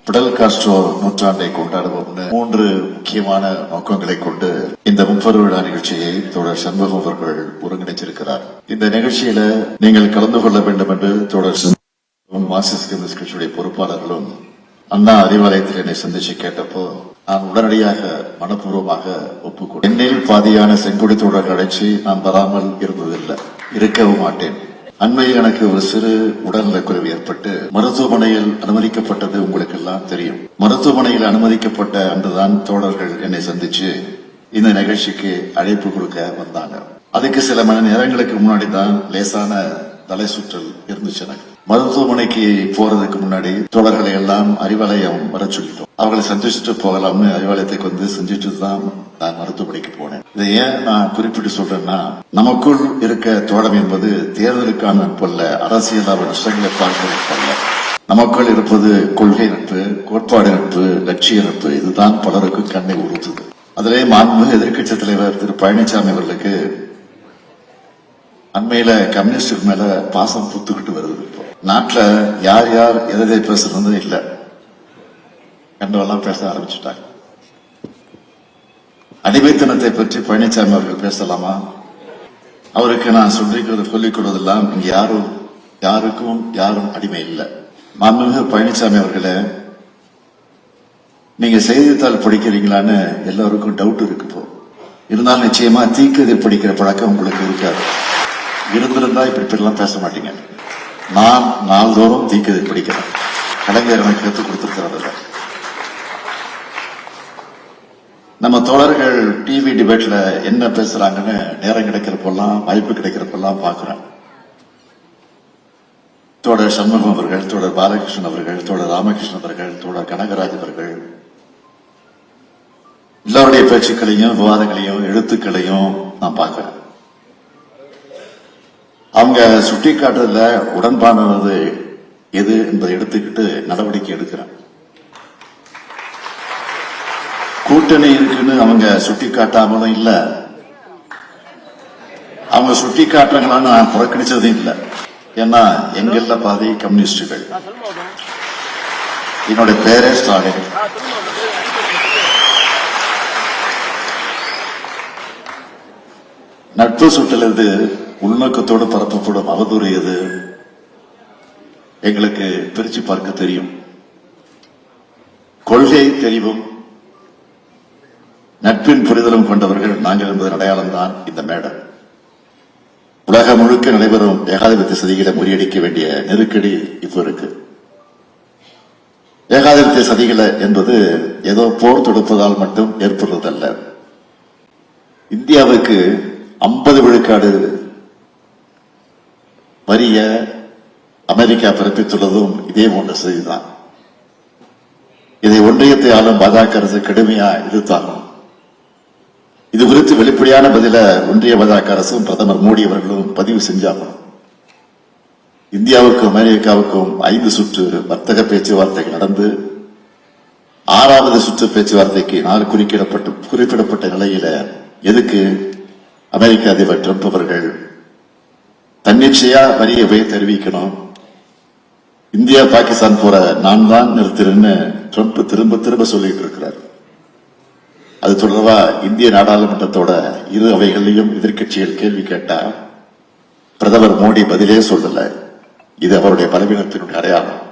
Fidel Castro நூற்றாண்டை கொண்டாடுவோம்னு 3 முக்கியமான நோக்கங்களை கொண்டு இந்த 30 விழா நிகழ்ச்சியை தோழர் சண்முகம் அவர்கள் ஒருங்கிணைச்சிருக்கிறார். இந்த நிகழ்ச்சியில நீங்கள் கலந்து கொள்ள வேண்டும் என்று தோழர் மார்க்சிஸ்ட் கம்யூனிஸ்ட் கட்சியுடைய பொறுப்பாளர்களும் அண்ணா அறிவாலயத்தில் என்னை சந்திச்சு கேட்டப்போ நான் உடனடியாக மனப்பூர்வமாக ஒப்புக்கொண்டேன். என்னில் பாதியான செங்கொடி தோழர்கள் அழைச்சி நான் வராமல் இருந்ததில்லை, இருக்கவும் மாட்டேன். அண்மையில் எனக்கு ஒரு சிறு உடல்நலக்குறைவு ஏற்பட்டு மருத்துவமனையில் அனுமதிக்கப்பட்டது உங்களுக்கு எல்லாம் தெரியும். மருத்துவமனையில் அனுமதிக்கப்பட்ட அன்றுதான் தோழர்கள் என்னை சந்திச்சு இந்த நிகழ்ச்சிக்கு அழைப்பு கொடுக்க வந்தாங்க. அதுக்கு சில மணி நேரங்களுக்கு முன்னாடி தான் லேசான தலை சுற்றல் இருந்துச்சு. எனக்கு மருத்துவமனைக்கு போறதுக்கு முன்னாடி தோழர்களை எல்லாம் அறிவாலயம் வர சொல்லிட்டோம். அவர்களை சந்திச்சுட்டு போகலாம்னு அறிவாலயத்துக்கு வந்து செஞ்சுட்டு தான் நான் மருத்துவமனைக்கு போனேன். இதை ஏன் நான் குறிப்பிட்டு சொல்றேன்னா, நமக்குள் இருக்க தோழம் என்பது தேர்தலுக்கான நட்பு அல்ல, அரசியல் விஷயங்களை பார்ப்பதற்கல்ல. நமக்குள் இருப்பது கொள்கை நட்பு, கோட்பாடு நட்பு, லட்சிய நட்பு. இதுதான் பலருக்கு கண்ணை உறுத்துது. அதிலே மாண்புமிகு எதிர்க்கட்சி தலைவர் திரு பழனிசாமி அவர்களுக்கு அண்மையில கம்யூனிஸ்டுக்கு மேல பாசம் புத்துக்கிட்டு வருது. நாட்டுல யார் யார் எதை பேசுறது இல்ல, கண்டவெல்லாம் பேச ஆரம்பிச்சுட்டாங்க. அடிமைத்தனத்தை பற்றி பழனிசாமி அவர்கள் பேசலாமா? அவருக்கு நான் சொல்லிக் கொடுவதெல்லாம் இங்க யாருக்கும் யாரும் அடிமை இல்லை. மாண்புமிகு பழனிசாமி அவர்களே, நீங்க செய்தித்தாள் படிக்கிறீங்களான்னு எல்லாருக்கும் டவுட் இருக்கு. இருந்தாலும் நிச்சயமா தீக்கதிர் படிக்கிற பழக்கம் உங்களுக்கு இருக்காது. இருந்திருந்தா இப்படிலாம் பேச மாட்டீங்க. நான் நாள்தோறும் தீக்கதிர் படிக்கிறேன். கலைஞர் எனக்கு கற்றுக் கொடுத்திருக்கிறதில்ல. நம்ம தோழர்கள் டிவி டிபேட்ல என்ன பேசுறாங்கன்னு நேரம் கிடைக்கிறப்பெல்லாம், வாய்ப்பு கிடைக்கிறப்பெல்லாம் பாக்குறேன். தோழர் சண்முகம் அவர்கள், தோழர் பாலகிருஷ்ணன் அவர்கள், தோழர் ராமகிருஷ்ணன் அவர்கள், தோழர் கனகராஜ் அவர்கள் எல்லாருடைய பேச்சுக்களையும் விவாதங்களையும் எழுத்துக்களையும் நான் பார்க்கிறேன். அவங்க சுட்டி காட்டுறதுல உடன்பானது எது என்பதை எடுத்துக்கிட்டு நடவடிக்கை எடுக்கிறேன். கூட்டணி இருக்குன்னு அவங்க சுட்டி காட்டாமலும் இல்ல, அவங்க சுட்டி காட்டுறாங்களான்னு நான் புறக்கணிச்சதும் இல்லை. ஏன்னா எங்கெல்ல பாதி கம்யூனிஸ்டுகள். என்னுடைய பேரே ஸ்டாலின். நட்பு சுட்டலது உள்நோக்கத்தோடு பரப்பப்படும் அவதூறு எது எங்களுக்கு பிரிச்சு பார்க்க தெரியும். கொள்கை தெரிவும் நட்பின் புரிதலும் கொண்டவர்கள் நாங்கள் என்பதன் அடையாளம் தான் இந்த மேடை. உலகம் முழுக்க நடைபெறும் ஏகாதிபத்திய சதிகளை முறியடிக்க வேண்டிய நெருக்கடி இப்போ இருக்கு. ஏகாதிபத்திய சதிகளை என்பது ஏதோ போர் தொடுப்பதால் மட்டும் ஏற்படுவதல்ல. இந்தியாவுக்கு 50 விழுக்காடு வரிய அமெரிக்கா பிறப்பித்துள்ளதும் இதே போன்ற செய்திதான். இதை ஒன்றியத்தை ஆளும் பாஜக அரசு கடுமையா எதிர்த்தாகும். இது குறித்து வெளிப்படையான பதில ஒன்றிய பாஜக அரசும் பிரதமர் மோடி அவர்களும் பதிவு செஞ்சாகும். இந்தியாவுக்கும் அமெரிக்காவுக்கும் 5 சுற்று வர்த்தக பேச்சுவார்த்தைகள் நடந்து 6வது சுற்று பேச்சுவார்த்தைக்கு நாள் குறிப்பிடப்பட்ட நிலையில எதுக்கு அமெரிக்க அதிபர் ட்ரம்ப் அவர்கள் தன்னிச்சையா வரியை தெரிவிக்கணும்? இந்தியா பாகிஸ்தான் போற நான் தான் நிறுத்தினு ட்ரம்ப் திரும்ப சொல்லிட்டு இருக்கிறார். அது தொடர்பா இந்திய நாடாளுமன்றத்தோட இரு அவைகளிலும் எதிர்க்கட்சிகள் கேள்வி கேட்டா பிரதமர் மோடி பதிலே சொல்லல. இது அவருடைய பலவீனத்தினுடைய அடையாளம்.